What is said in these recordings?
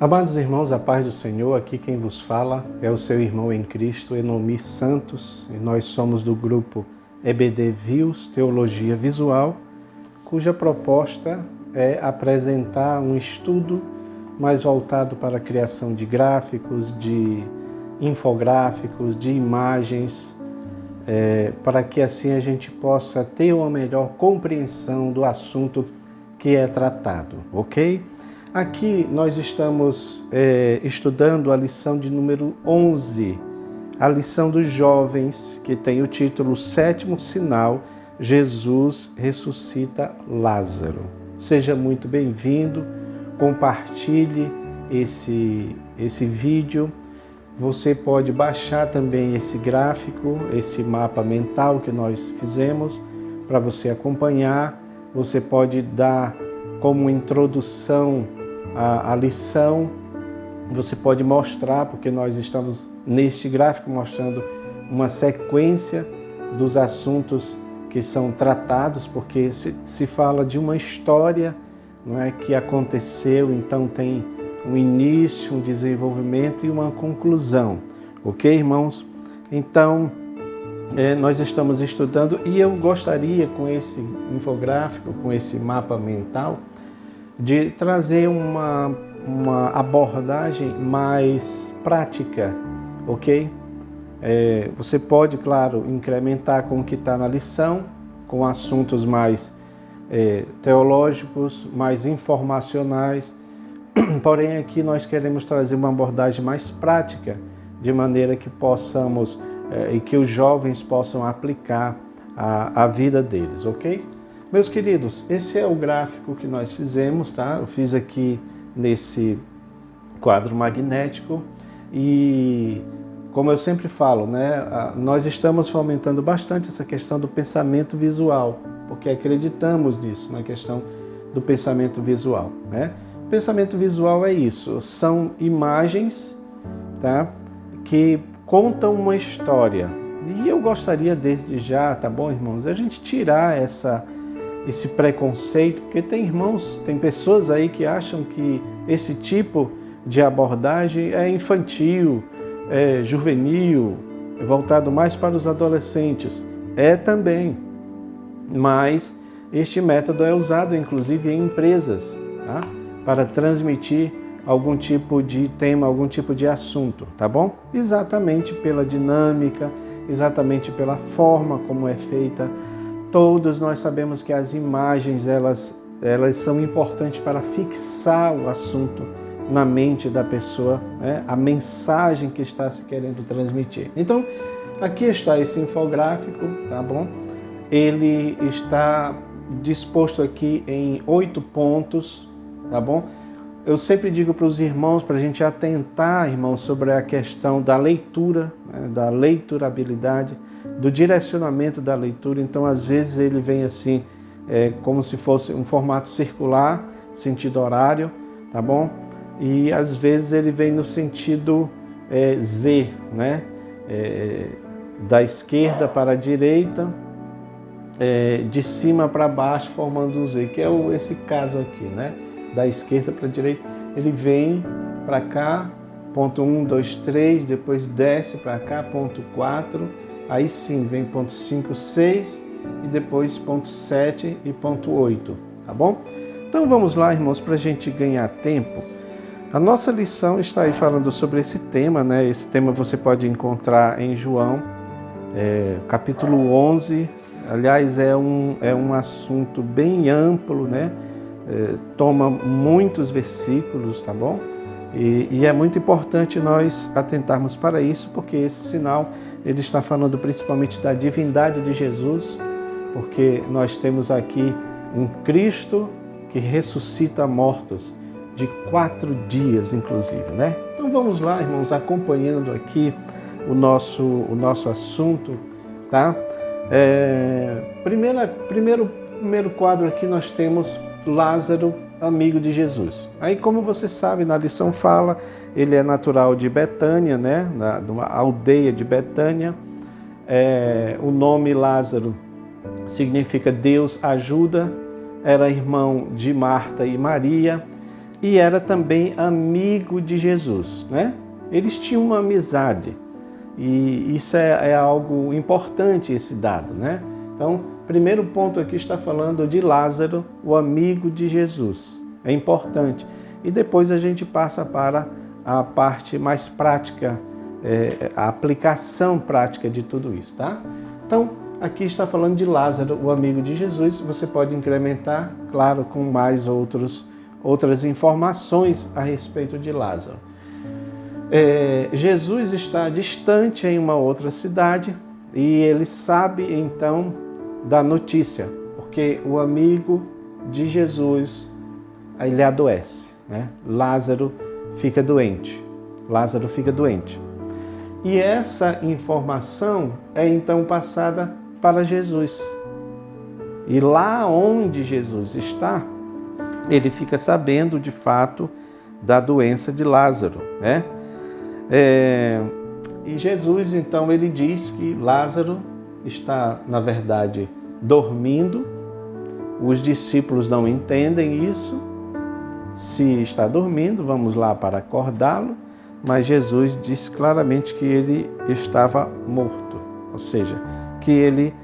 Amados irmãos, a paz do Senhor, aqui quem vos fala é o seu irmão em Cristo, Enomi Santos, e nós somos do grupo EBD Views Teologia Visual, cuja proposta é apresentar um estudo mais voltado para a criação de gráficos, de infográficos, de imagens, para que assim a gente possa ter uma melhor compreensão do assunto que é tratado, ok? Aqui nós estamos estudando a lição de número 11, a lição dos jovens, que tem o título Sétimo Sinal, Jesus ressuscita Lázaro. Seja muito bem-vindo, compartilhe esse vídeo. Você pode baixar também esse gráfico, esse mapa mental que nós fizemos para você acompanhar. Você pode dar como introdução a lição, você pode mostrar, porque nós estamos neste gráfico mostrando uma sequência dos assuntos que são tratados, porque se fala de uma história, não é, que aconteceu, então tem um início, um desenvolvimento e uma conclusão, ok, irmãos? Então, nós estamos estudando e eu gostaria, com esse infográfico, com esse mapa mental, de trazer uma abordagem mais prática, ok? Você pode, claro, incrementar com o que está na lição, com assuntos mais teológicos, mais informacionais, porém aqui nós queremos trazer uma abordagem mais prática, de maneira que possamos e que os jovens possam aplicar a vida deles, ok? Meus queridos, esse é o gráfico que nós fizemos, tá? Eu fiz aqui nesse quadro magnético e, como eu sempre falo, né, nós estamos fomentando bastante essa questão do pensamento visual, porque acreditamos nisso, na questão do pensamento visual, né? O pensamento visual é isso, são imagens, tá, que contam uma história. E eu gostaria desde já, tá bom, irmãos, a gente tirar esse preconceito, porque tem irmãos, tem pessoas aí que acham que esse tipo de abordagem é infantil, é juvenil, é voltado mais para os adolescentes. É também, mas este método é usado inclusive em empresas, tá? Para transmitir algum tipo de tema, algum tipo de assunto, tá bom? Exatamente pela dinâmica, exatamente pela forma como é feita. Todos nós sabemos que as imagens, elas são importantes para fixar o assunto na mente da pessoa, né? A mensagem que está se querendo transmitir. Então, aqui está esse infográfico, tá bom? Ele está disposto aqui em 8 pontos, tá bom? Eu sempre digo para os irmãos, para a gente atentar, irmãos, sobre a questão da leitura, né? Da leiturabilidade, do direcionamento da leitura. Então, às vezes ele vem assim, como se fosse um formato circular, sentido horário, tá bom? E às vezes ele vem no sentido Z, né? Da esquerda para a direita, de cima para baixo, formando um Z, que é esse caso aqui, né? Da esquerda para a direita, ele vem para cá, ponto 1, 2, 3, depois desce para cá, ponto 4, aí sim vem ponto 5, 6 e depois ponto 7 e ponto 8, tá bom? Então vamos lá, irmãos, para a gente ganhar tempo. A nossa lição está aí falando sobre esse tema, né? Esse tema você pode encontrar em João, capítulo 11. Aliás, é um assunto bem amplo, né? Toma muitos versículos, tá bom? E é muito importante nós atentarmos para isso, porque esse sinal ele está falando principalmente da divindade de Jesus, porque nós temos aqui um Cristo que ressuscita mortos de 4 dias, inclusive, né? Então vamos lá, irmãos, acompanhando aqui o nosso assunto, tá? Primeiro quadro aqui nós temos Lázaro, amigo de Jesus. Aí, como você sabe, na lição fala, ele é natural de Betânia, né? De uma aldeia de Betânia. O nome Lázaro significa Deus ajuda, era irmão de Marta e Maria, e era também amigo de Jesus, né? Eles tinham uma amizade e isso é algo importante, esse dado, né? Então, primeiro ponto aqui está falando de Lázaro, o amigo de Jesus. É importante. E depois a gente passa para a parte mais prática, a aplicação prática de tudo isso, tá? Então, aqui está falando de Lázaro, o amigo de Jesus. Você pode incrementar, claro, com mais outras informações a respeito de Lázaro. Jesus está distante em uma outra cidade e ele sabe, então, da notícia, porque o amigo de Jesus, ele adoece, né? Lázaro fica doente. E essa informação é então passada para Jesus. E lá onde Jesus está, ele fica sabendo de fato da doença de Lázaro, né? E Jesus então ele diz que Lázaro está, na verdade, dormindo. Os discípulos não entendem isso. Se está dormindo, vamos lá para acordá-lo. Mas Jesus diz claramente que ele estava morto, ou seja, que ele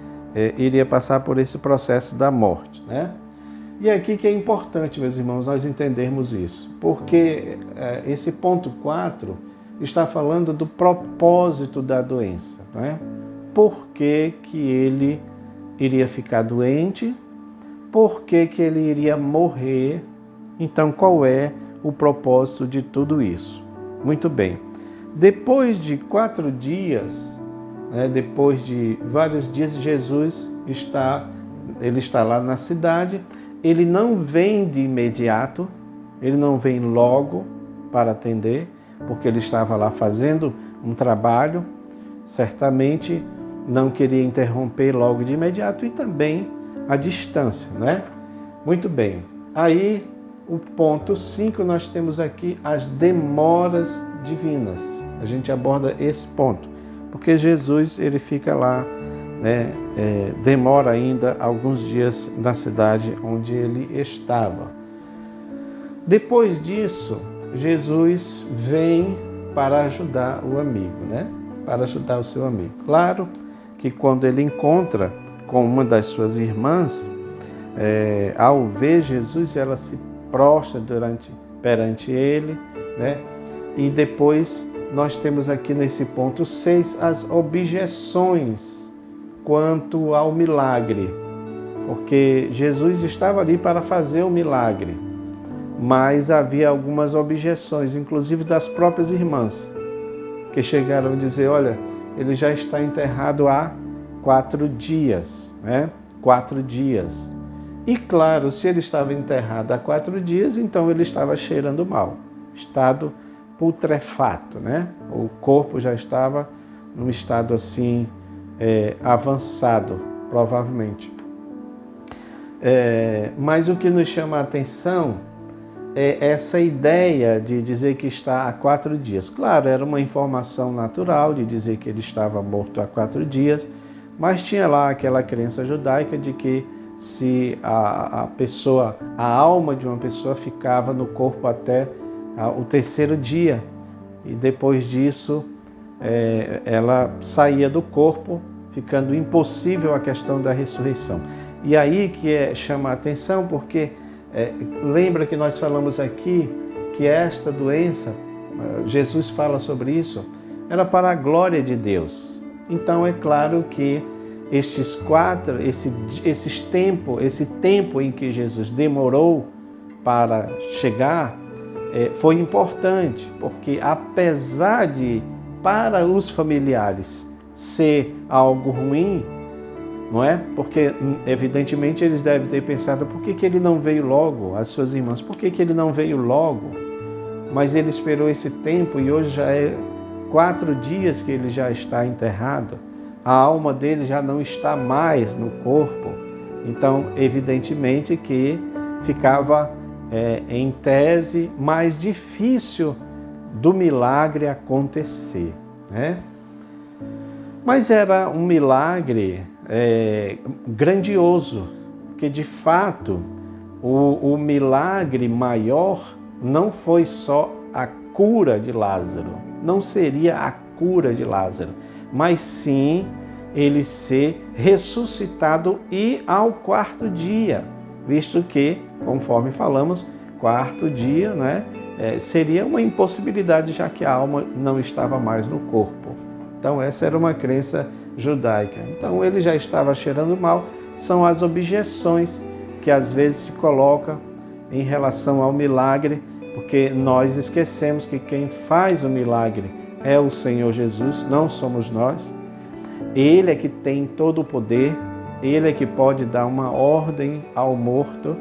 iria passar por esse processo da morte, né? E aqui que é importante, meus irmãos, nós entendermos isso, porque esse ponto 4 está falando do propósito da doença, não é? Por que ele iria ficar doente? Por que ele iria morrer? Então, qual é o propósito de tudo isso? Muito bem. Depois de 4 dias, depois de vários dias, Jesus está lá na cidade. Ele não vem de imediato, ele não vem logo para atender, porque ele estava lá fazendo um trabalho, certamente não queria interromper logo de imediato e também a distância, né? Muito bem. Aí, o ponto 5, nós temos aqui as demoras divinas. A gente aborda esse ponto, porque Jesus ele fica lá, né, demora ainda alguns dias na cidade onde ele estava. Depois disso, Jesus vem para ajudar o amigo, né? Para ajudar o seu amigo. Claro que quando ele encontra com uma das suas irmãs, ao ver Jesus, ela se prostra perante ele, né? E depois nós temos aqui nesse ponto 6 as objeções quanto ao milagre, porque Jesus estava ali para fazer o milagre, mas havia algumas objeções, inclusive das próprias irmãs, que chegaram a dizer, olha, ele já está enterrado há 4 dias, né? 4 dias. E claro, se ele estava enterrado há 4 dias, então ele estava cheirando mal, estado putrefato, né? O corpo já estava num estado assim avançado, provavelmente. Mas o que nos chama a atenção é essa ideia de dizer que está há 4 dias. Claro, era uma informação natural de dizer que ele estava morto há 4 dias, mas tinha lá aquela crença judaica de que se a alma de uma pessoa ficava no corpo até o 3º dia, e depois disso ela saía do corpo, ficando impossível a questão da ressurreição. E aí que chama a atenção, porque lembra que nós falamos aqui que esta doença, Jesus fala sobre isso, era para a glória de Deus. Então é claro que esse tempo em que Jesus demorou para chegar foi importante, porque apesar de para os familiares ser algo ruim, não é? Porque evidentemente eles devem ter pensado, por que ele não veio logo? As suas irmãs, por que ele não veio logo? Mas ele esperou esse tempo e hoje já é 4 dias que ele já está enterrado. A alma dele já não está mais no corpo. Então, evidentemente que ficava em tese mais difícil do milagre acontecer, né? Mas era um milagre grandioso, porque de fato o milagre maior não foi só a cura de Lázaro, não seria a cura de Lázaro, mas sim ele ser ressuscitado e ao quarto dia, visto que, conforme falamos, quarto dia, né, seria uma impossibilidade, já que a alma não estava mais no corpo. Então essa era uma crença judaica. Então ele já estava cheirando mal. São as objeções que às vezes se coloca em relação ao milagre, porque nós esquecemos que quem faz o milagre é o Senhor Jesus, não somos nós. Ele é que tem todo o poder, ele é que pode dar uma ordem ao morto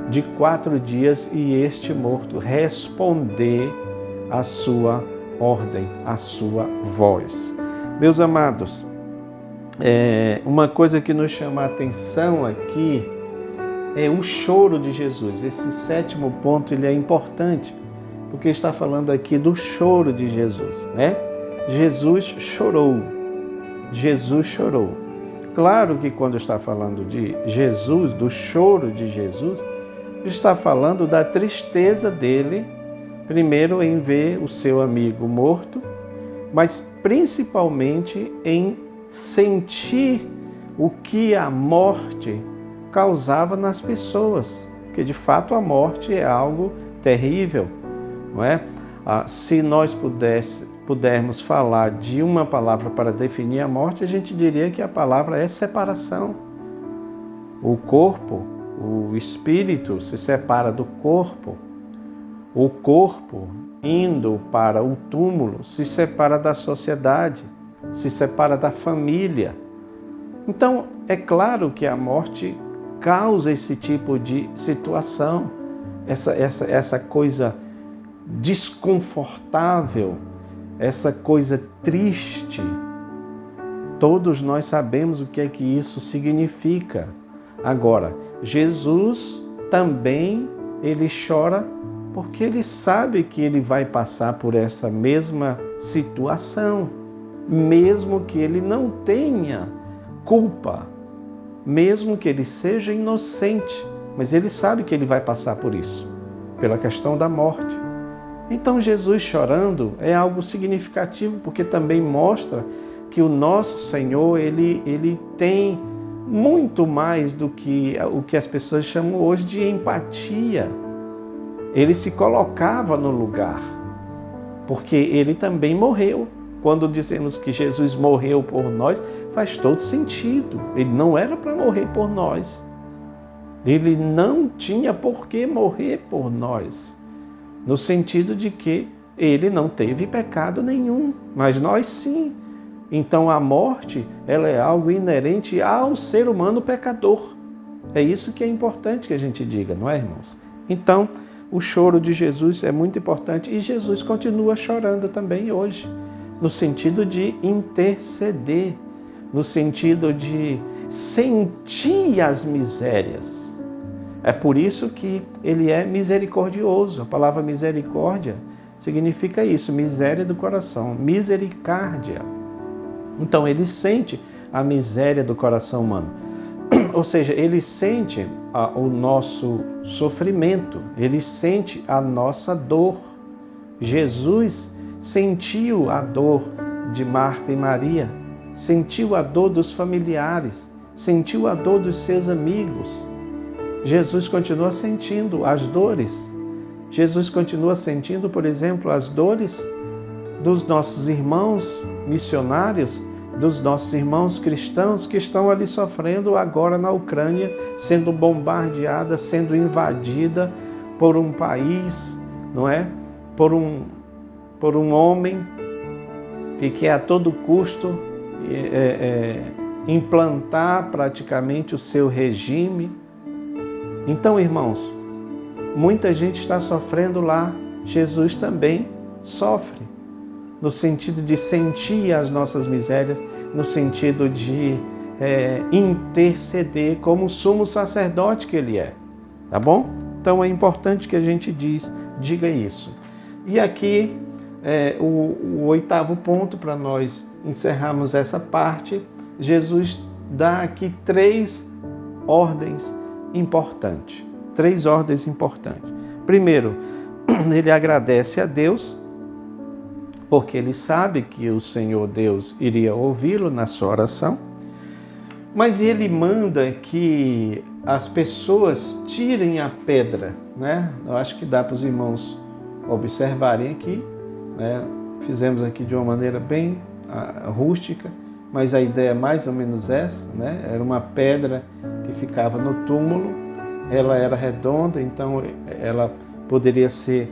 de 4 dias e este morto responder à sua ordem, à sua voz. Meus amados, uma coisa que nos chama a atenção aqui é o choro de Jesus. Esse 7º ponto ele é importante, porque está falando aqui do choro de Jesus, né? Jesus chorou. Jesus chorou. Claro que quando está falando de Jesus, do choro de Jesus, está falando da tristeza dele, primeiro em ver o seu amigo morto, mas principalmente em sentir o que a morte causava nas pessoas, porque de fato a morte é algo terrível, não é? Se nós pudermos falar de uma palavra para definir a morte, a gente diria que a palavra é separação. O corpo, o espírito se separa do corpo. O corpo, indo para o túmulo, se separa da sociedade, se separa da família. Então, é claro que a morte causa esse tipo de situação, essa coisa desconfortável, essa coisa triste. Todos nós sabemos o que é que isso significa. Agora, Jesus também, ele chora porque ele sabe que ele vai passar por essa mesma situação, mesmo que ele não tenha culpa, mesmo que ele seja inocente, mas ele sabe que ele vai passar por isso, pela questão da morte. Então Jesus chorando é algo significativo, porque também mostra que o nosso Senhor, ele tem muito mais do que o que as pessoas chamam hoje de empatia. Ele se colocava no lugar, porque ele também morreu. Quando dizemos que Jesus morreu por nós, faz todo sentido. Ele não era para morrer por nós. Ele não tinha por que morrer por nós, no sentido de que ele não teve pecado nenhum, mas nós sim. Então a morte, ela é algo inerente ao ser humano pecador. É isso que é importante que a gente diga, não é, irmãos? Então, o choro de Jesus é muito importante e Jesus continua chorando também hoje, no sentido de interceder, no sentido de sentir as misérias. É por isso que ele é misericordioso. A palavra misericórdia significa isso, miséria do coração, misericórdia. Então ele sente a miséria do coração humano. Ou seja, ele sente o nosso sofrimento, ele sente a nossa dor. Jesus sentiu a dor de Marta e Maria, sentiu a dor dos familiares, sentiu a dor dos seus amigos. Jesus continua sentindo as dores. Jesus continua sentindo, por exemplo, as dores dos nossos irmãos missionários, dos nossos irmãos cristãos que estão ali sofrendo agora na Ucrânia, sendo bombardeada, sendo invadida por um país, não é? Por um homem que quer a todo custo implantar praticamente o seu regime. Então, irmãos, muita gente está sofrendo lá. Jesus também sofre, no sentido de sentir as nossas misérias, no sentido de interceder como sumo sacerdote que ele é. Tá bom? Então é importante que a gente diga isso. E aqui o 8º ponto para nós encerrarmos essa parte. Jesus dá aqui 3 ordens importantes. 3 ordens importantes. Primeiro, ele agradece a Deus, porque ele sabe que o Senhor Deus iria ouvi-lo na sua oração, mas ele manda que as pessoas tirem a pedra, né? Eu acho que dá para os irmãos observarem aqui, né? Fizemos aqui de uma maneira bem rústica, mas a ideia é mais ou menos essa, né? Era uma pedra que ficava no túmulo, ela era redonda, então ela poderia ser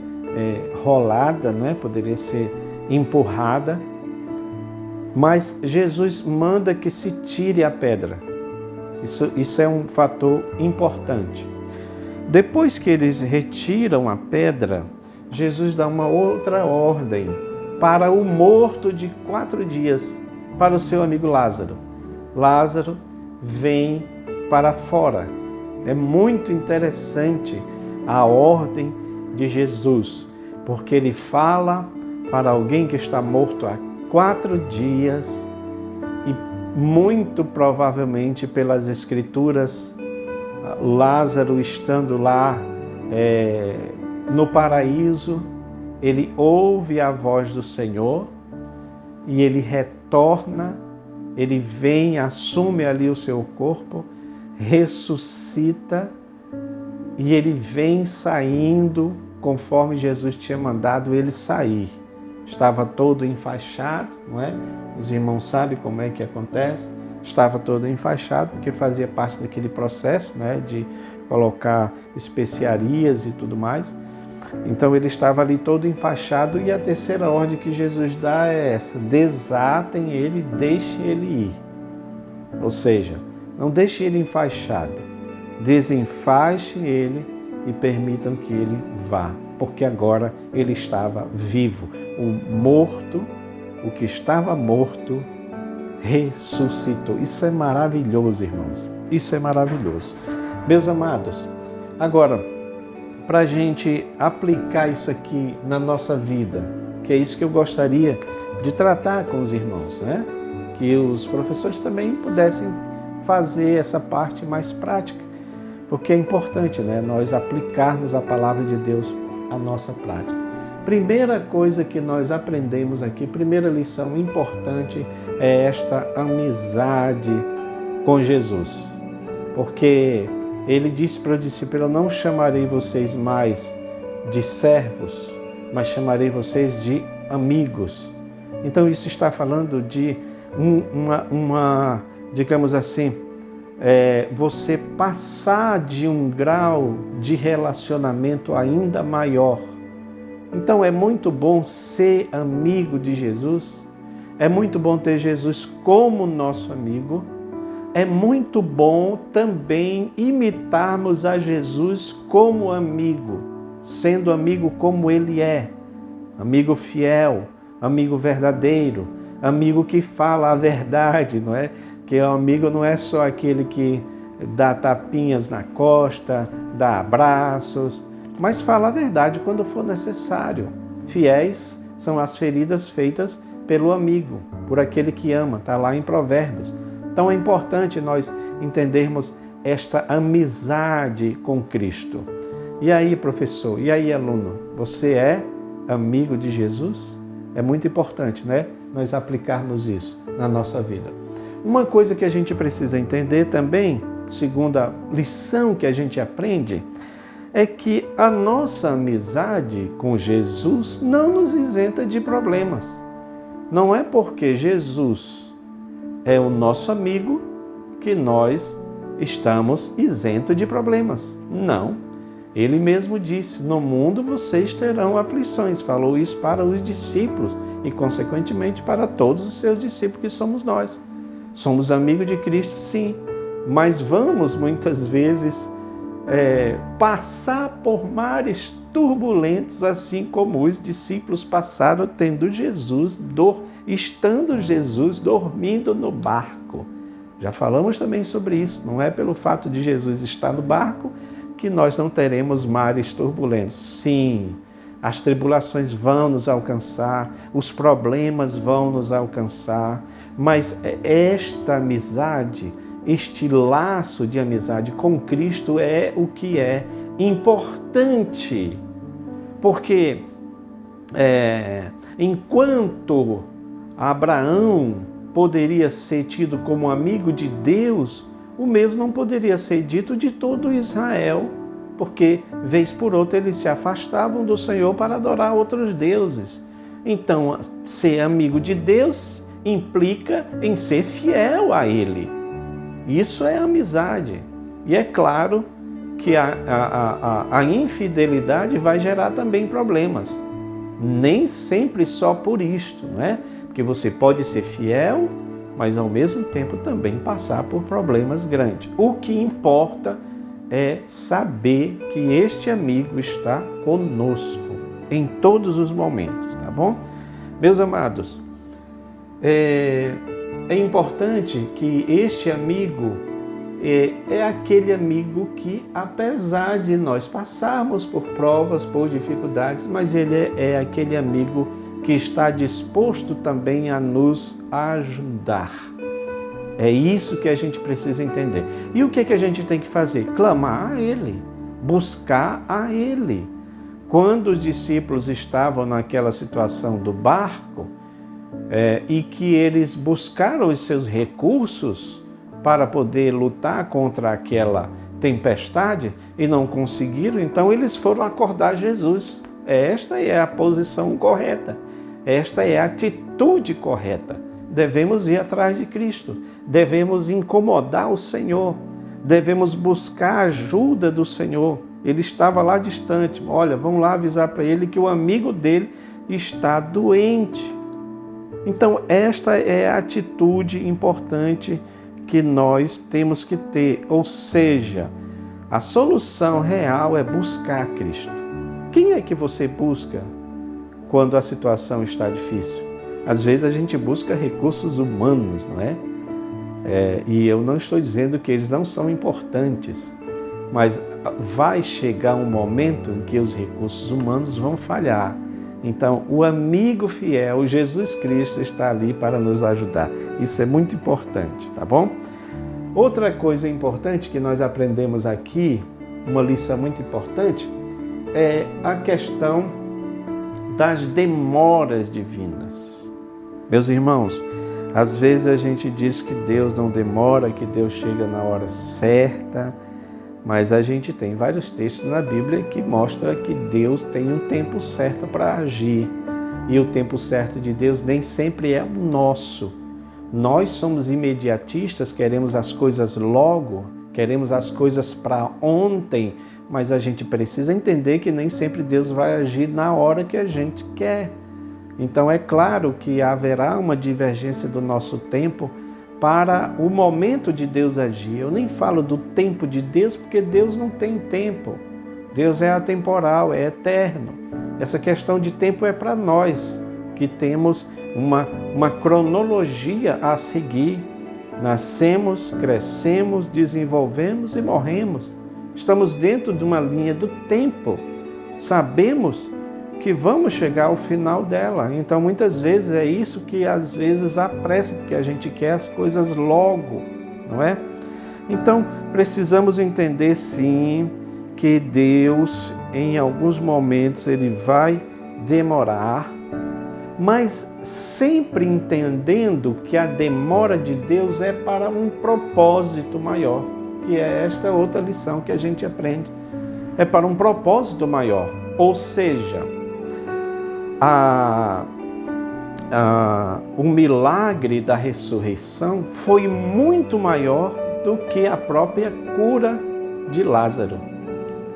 rolada, né? Poderia ser empurrada, mas Jesus manda que se tire a pedra. Isso é um fator importante. Depois que eles retiram a pedra, Jesus dá uma outra ordem para o morto de 4 dias, para o seu amigo Lázaro. Lázaro, vem para fora. É muito interessante a ordem de Jesus, porque ele fala para alguém que está morto há 4 dias e muito provavelmente pelas Escrituras, Lázaro estando lá no paraíso, ele ouve a voz do Senhor e ele retorna, ele vem, assume ali o seu corpo, ressuscita e ele vem saindo conforme Jesus tinha mandado ele sair. Estava todo enfaixado, não é? Os irmãos sabem como é que acontece. Estava todo enfaixado porque fazia parte daquele processo, né, de colocar especiarias e tudo mais. Então ele estava ali todo enfaixado e a terceira ordem que Jesus dá é essa: desatem ele, deixe ele ir. Ou seja, não deixe ele enfaixado, desenfaixe ele e permitam que ele vá, porque agora ele estava vivo. O morto, o que estava morto, ressuscitou. Isso é maravilhoso, irmãos. Isso é maravilhoso. Meus amados, agora, para a gente aplicar isso aqui na nossa vida, que é isso que eu gostaria de tratar com os irmãos, né? Que os professores também pudessem fazer essa parte mais prática, porque é importante, né, nós aplicarmos a palavra de Deus à nossa prática. Primeira coisa que nós aprendemos aqui, primeira lição importante é esta amizade com Jesus. Porque ele disse para o discípulo: eu não chamarei vocês mais de servos, mas chamarei vocês de amigos. Então isso está falando de digamos assim, você passar de um grau de relacionamento ainda maior. Então é muito bom ser amigo de Jesus, é muito bom ter Jesus como nosso amigo, é muito bom também imitarmos a Jesus como amigo, sendo amigo como ele é, amigo fiel, amigo verdadeiro, amigo que fala a verdade, não é? Que o amigo não é só aquele que dá tapinhas na costa, dá abraços, mas fala a verdade quando for necessário. Fiéis são as feridas feitas pelo amigo, por aquele que ama, está lá em Provérbios. Então é importante nós entendermos esta amizade com Cristo. E aí, professor, e aí, aluno, você é amigo de Jesus? É muito importante, né? Nós aplicarmos isso na nossa vida. Uma coisa que a gente precisa entender também, segunda lição que a gente aprende, é que a nossa amizade com Jesus não nos isenta de problemas. Não é porque Jesus é o nosso amigo que nós estamos isentos de problemas. Não. Ele mesmo disse: no mundo vocês terão aflições. Falou isso para os discípulos e, consequentemente, para todos os seus discípulos, que somos nós. Somos amigos de Cristo, sim, mas vamos muitas vezes passar por mares turbulentos, assim como os discípulos passaram, estando Jesus dormindo no barco. Já falamos também sobre isso. Não é pelo fato de Jesus estar no barco que nós não teremos mares turbulentos. Sim, as tribulações vão nos alcançar, os problemas vão nos alcançar, mas esta amizade, este laço de amizade com Cristo é o que é importante, Porque enquanto Abraão poderia ser tido como amigo de Deus, o mesmo não poderia ser dito de todo Israel, porque, vez por outra, eles se afastavam do Senhor para adorar outros deuses. Então, ser amigo de Deus implica em ser fiel a Ele. Isso é amizade. E é claro que a infidelidade vai gerar também problemas. Nem sempre só por isto, não é? Porque você pode ser fiel, mas ao mesmo tempo também passar por problemas grandes. O que importa é saber que este amigo está conosco em todos os momentos, tá bom? Meus amados, é importante que este amigo é aquele amigo que, apesar de nós passarmos por provas, por dificuldades, mas ele é aquele amigo que está disposto também a nos ajudar. É isso que a gente precisa entender. E o que a gente tem que fazer? Clamar a Ele, buscar a Ele. Quando os discípulos estavam naquela situação do barco e que eles buscaram os seus recursos para poder lutar contra aquela tempestade e não conseguiram, então eles foram acordar Jesus. Esta é a posição correta. Esta é a atitude correta. Devemos ir atrás de Cristo, devemos incomodar o Senhor, devemos buscar a ajuda do Senhor. Ele estava lá distante. Olha, vamos lá avisar para ele que o amigo dele está doente. Então, esta é a atitude importante que nós temos que ter. Ou seja, a solução real é buscar Cristo. Quem é que você busca quando a situação está difícil? Às vezes a gente busca recursos humanos, não é? E eu não estou dizendo que eles não são importantes, mas vai chegar um momento em que os recursos humanos vão falhar. Então, o amigo fiel, Jesus Cristo, está ali para nos ajudar. Isso é muito importante, tá bom? Outra coisa importante que nós aprendemos aqui, uma lição muito importante, é a questão das demoras divinas. Meus irmãos, às vezes a gente diz que Deus não demora, que Deus chega na hora certa, mas a gente tem vários textos na Bíblia que mostram que Deus tem um tempo certo para agir. E o tempo certo de Deus nem sempre é o nosso. Nós somos imediatistas, queremos as coisas logo, queremos as coisas para ontem, mas a gente precisa entender que nem sempre Deus vai agir na hora que a gente quer. Então é claro que haverá uma divergência do nosso tempo para o momento de Deus agir. Eu nem falo do tempo de Deus, porque Deus não tem tempo. Deus é atemporal, é eterno. Essa questão de tempo é para nós, que temos uma cronologia a seguir. Nascemos, crescemos, desenvolvemos e morremos. Estamos dentro de uma linha do tempo. Sabemos que vamos chegar ao final dela. Então, muitas vezes é isso que às vezes apressa, porque a gente quer as coisas logo, não é? Então, precisamos entender sim que Deus, em alguns momentos, Ele vai demorar, mas sempre entendendo que a demora de Deus é para um propósito maior, que é esta outra lição que a gente aprende. É para um propósito maior, ou seja, o milagre da ressurreição foi muito maior do que a própria cura de Lázaro.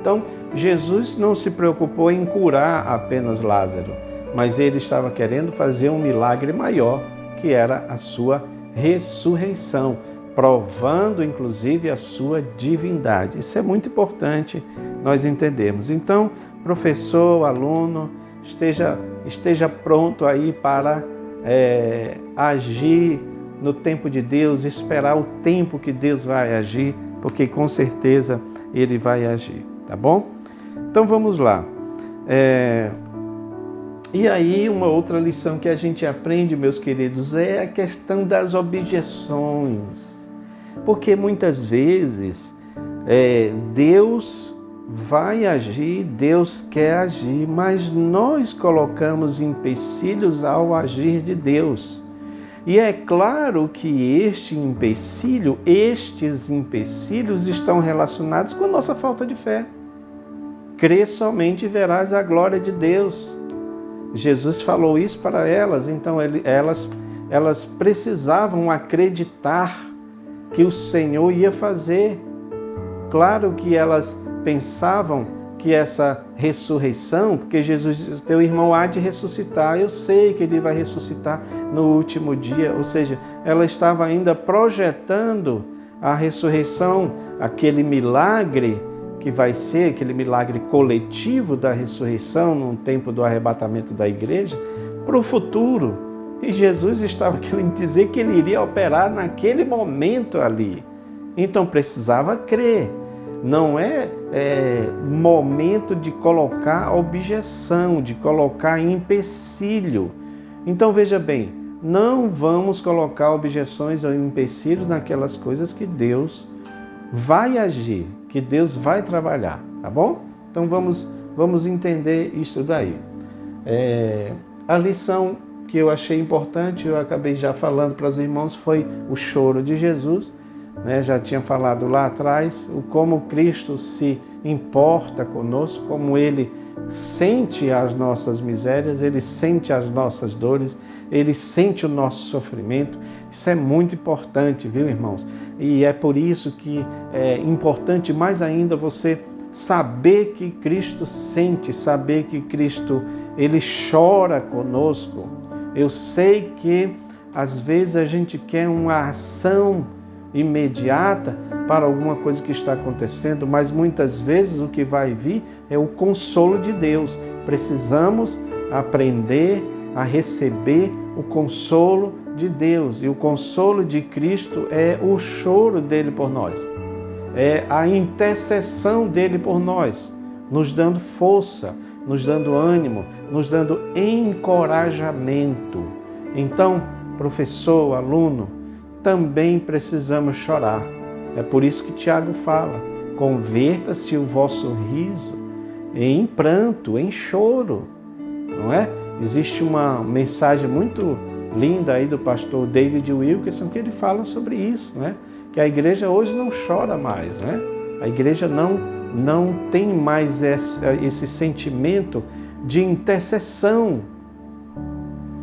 Então, Jesus não se preocupou em curar apenas Lázaro, mas ele estava querendo fazer um milagre maior, que era a sua ressurreição, provando inclusive a sua divindade. Isso é muito importante nós entendermos. Então, professor, aluno, esteja pronto aí para agir no tempo de Deus, esperar o tempo que Deus vai agir, porque com certeza Ele vai agir, tá bom? Então vamos lá. E aí uma outra lição que a gente aprende, meus queridos, é a questão das objeções. Porque muitas vezes Deus vai agir, Deus quer agir, mas nós colocamos empecilhos ao agir de Deus. E é claro que estes empecilhos estão relacionados com a nossa falta de fé. Crê somente e verás a glória de Deus. Jesus falou isso para elas, então elas precisavam acreditar que o Senhor ia fazer. Claro que elas pensavam que essa ressurreição, porque Jesus, teu irmão há de ressuscitar, eu sei que ele vai ressuscitar no último dia, ou seja, ela estava ainda projetando a ressurreição, aquele milagre que vai ser, aquele milagre coletivo da ressurreição no tempo do arrebatamento da igreja, para o futuro. E Jesus estava querendo dizer que ele iria operar naquele momento ali. Então precisava crer. Não é momento de colocar objeção, de colocar empecilho. Então veja bem, não vamos colocar objeções ou empecilhos naquelas coisas que Deus vai agir, que Deus vai trabalhar, tá bom? Então vamos entender isso daí. A lição que eu achei importante, eu acabei já falando para os irmãos, foi o choro de Jesus. Já tinha falado lá atrás, como Cristo se importa conosco, como Ele sente as nossas misérias, Ele sente as nossas dores, Ele sente o nosso sofrimento. Isso é muito importante, viu, irmãos? E é por isso que é importante mais ainda você saber que Cristo sente, saber que Cristo, Ele chora conosco. Eu sei que às vezes a gente quer uma ação imediata para alguma coisa que está acontecendo, mas muitas vezes o que vai vir é o consolo de Deus. Precisamos aprender a receber o consolo de Deus, e o consolo de Cristo é o choro dele por nós, é a intercessão dele por nós, nos dando força, nos dando ânimo, nos dando encorajamento. Então, professor, aluno, também precisamos chorar. É por isso que Tiago fala: converta-se o vosso riso em pranto, em choro, não é? Existe uma mensagem muito linda aí do pastor David Wilkerson que ele fala sobre isso, né? Que a igreja hoje não chora mais, né? A igreja não tem mais esse sentimento de intercessão,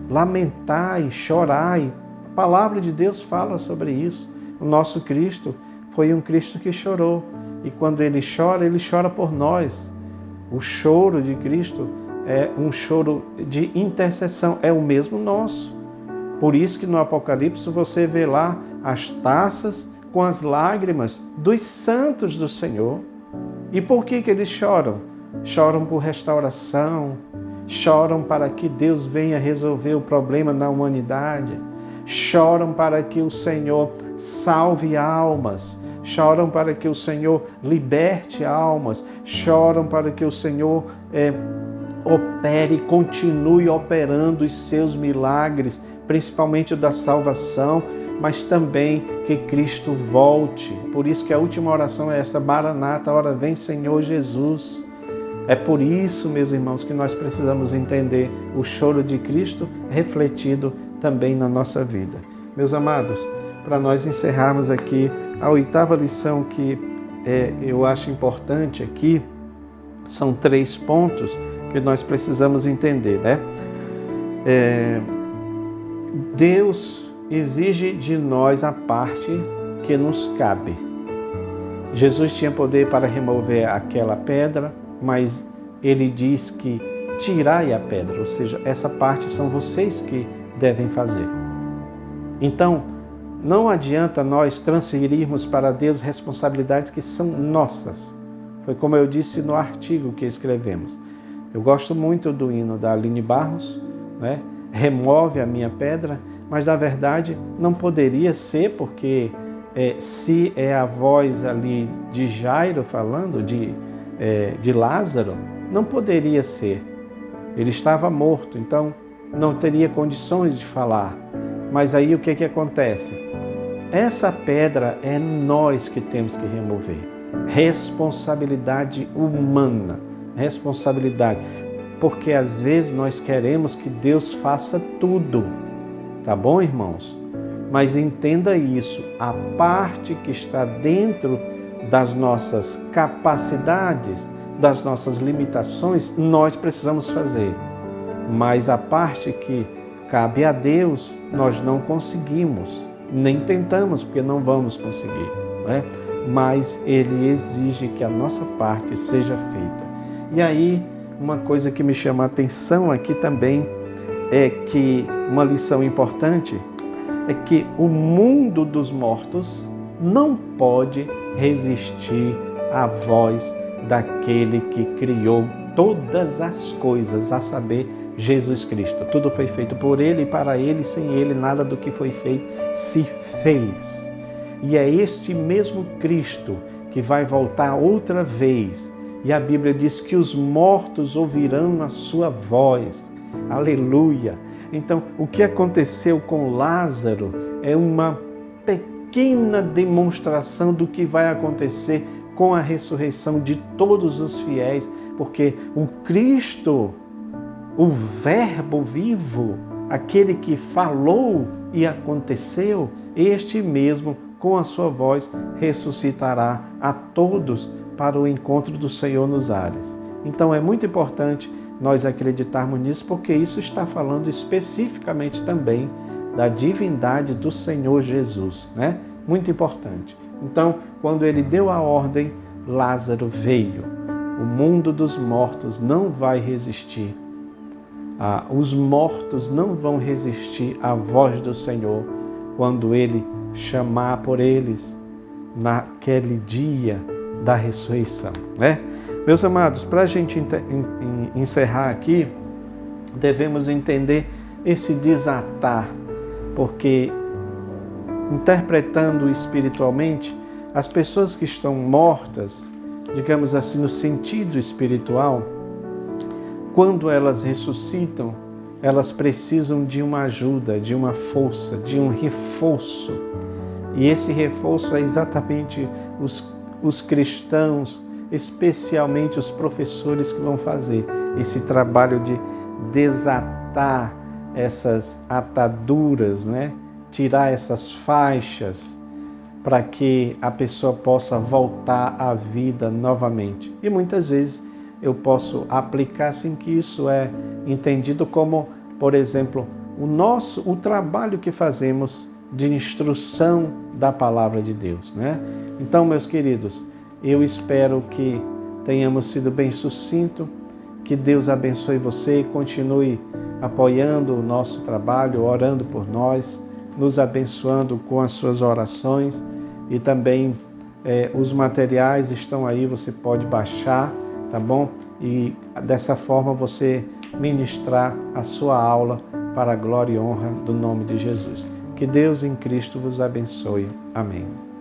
lamentar e chorar. A palavra de Deus fala sobre isso. O nosso Cristo foi um Cristo que chorou. E quando Ele chora por nós. O choro de Cristo é um choro de intercessão, é o mesmo nosso. Por isso que no Apocalipse você vê lá as taças com as lágrimas dos santos do Senhor. E por que eles choram? Choram por restauração, choram para que Deus venha resolver o problema na humanidade, choram para que o Senhor salve almas, choram para que o Senhor liberte almas, choram para que o Senhor opere, continue operando os seus milagres, principalmente o da salvação, mas também que Cristo volte. Por isso que a última oração é essa: Maranata, ora vem Senhor Jesus. É por isso, meus irmãos, que nós precisamos entender o choro de Cristo refletido também na nossa vida. Meus amados, para nós encerrarmos aqui a 8ª lição que eu acho importante aqui, são 3 pontos que nós precisamos entender, né? Deus exige de nós a parte que nos cabe. Jesus tinha poder para remover aquela pedra, mas ele diz que tirai a pedra, ou seja, essa parte são vocês que devem fazer. Então, não adianta nós transferirmos para Deus responsabilidades que são nossas. Foi como eu disse no artigo que escrevemos. Eu gosto muito do hino da Aline Barros, né? Remove a minha pedra, mas na verdade não poderia ser, porque se é a voz ali de Jairo falando, de Lázaro, não poderia ser. Ele estava morto, então não teria condições de falar. Mas aí o que acontece? Essa pedra é nós que temos que remover. responsabilidade humana, responsabilidade, porque às vezes nós queremos que Deus faça tudo, tá bom, irmãos? Mas entenda isso, a parte que está dentro das nossas capacidades, das nossas limitações, nós precisamos fazer. Mas a parte que cabe a Deus, nós não conseguimos, nem tentamos, porque não vamos conseguir, né? Mas Ele exige que a nossa parte seja feita. E aí, uma coisa que me chama a atenção aqui também é que uma lição importante é que o mundo dos mortos não pode resistir à voz daquele que criou todas as coisas, a saber, Jesus Cristo. Tudo foi feito por Ele e para Ele, sem Ele nada do que foi feito se fez. E é esse mesmo Cristo que vai voltar outra vez. E a Bíblia diz que os mortos ouvirão a sua voz. Aleluia! Então, o que aconteceu com Lázaro é uma pequena demonstração do que vai acontecer com a ressurreição de todos os fiéis, porque o Cristo, o Verbo vivo, aquele que falou e aconteceu, este mesmo, com a sua voz, ressuscitará a todos para o encontro do Senhor nos ares. Então é muito importante nós acreditarmos nisso, porque isso está falando especificamente também da divindade do Senhor Jesus, né? Muito importante. Então, quando ele deu a ordem, Lázaro veio. O mundo dos mortos não vai resistir. Os mortos não vão resistir à voz do Senhor quando ele chamar por eles naquele dia da ressurreição, né? Meus amados, para a gente encerrar aqui, devemos entender esse desatar, porque interpretando espiritualmente, as pessoas que estão mortas, digamos assim, no sentido espiritual, quando elas ressuscitam, elas precisam de uma ajuda, de uma força, de um reforço. E esse reforço é exatamente os cristãos, especialmente os professores que vão fazer esse trabalho de desatar essas ataduras, né? Tirar essas faixas para que a pessoa possa voltar à vida novamente. E muitas vezes eu posso aplicar assim que isso é entendido como, por exemplo, o trabalho que fazemos de instrução da palavra de Deus, né? Então, meus queridos, eu espero que tenhamos sido bem sucinto, que Deus abençoe você e continue apoiando o nosso trabalho, orando por nós, nos abençoando com as suas orações e também os materiais estão aí, você pode baixar, tá bom? E dessa forma você ministrar a sua aula para a glória e honra do nome de Jesus. Que Deus em Cristo vos abençoe. Amém.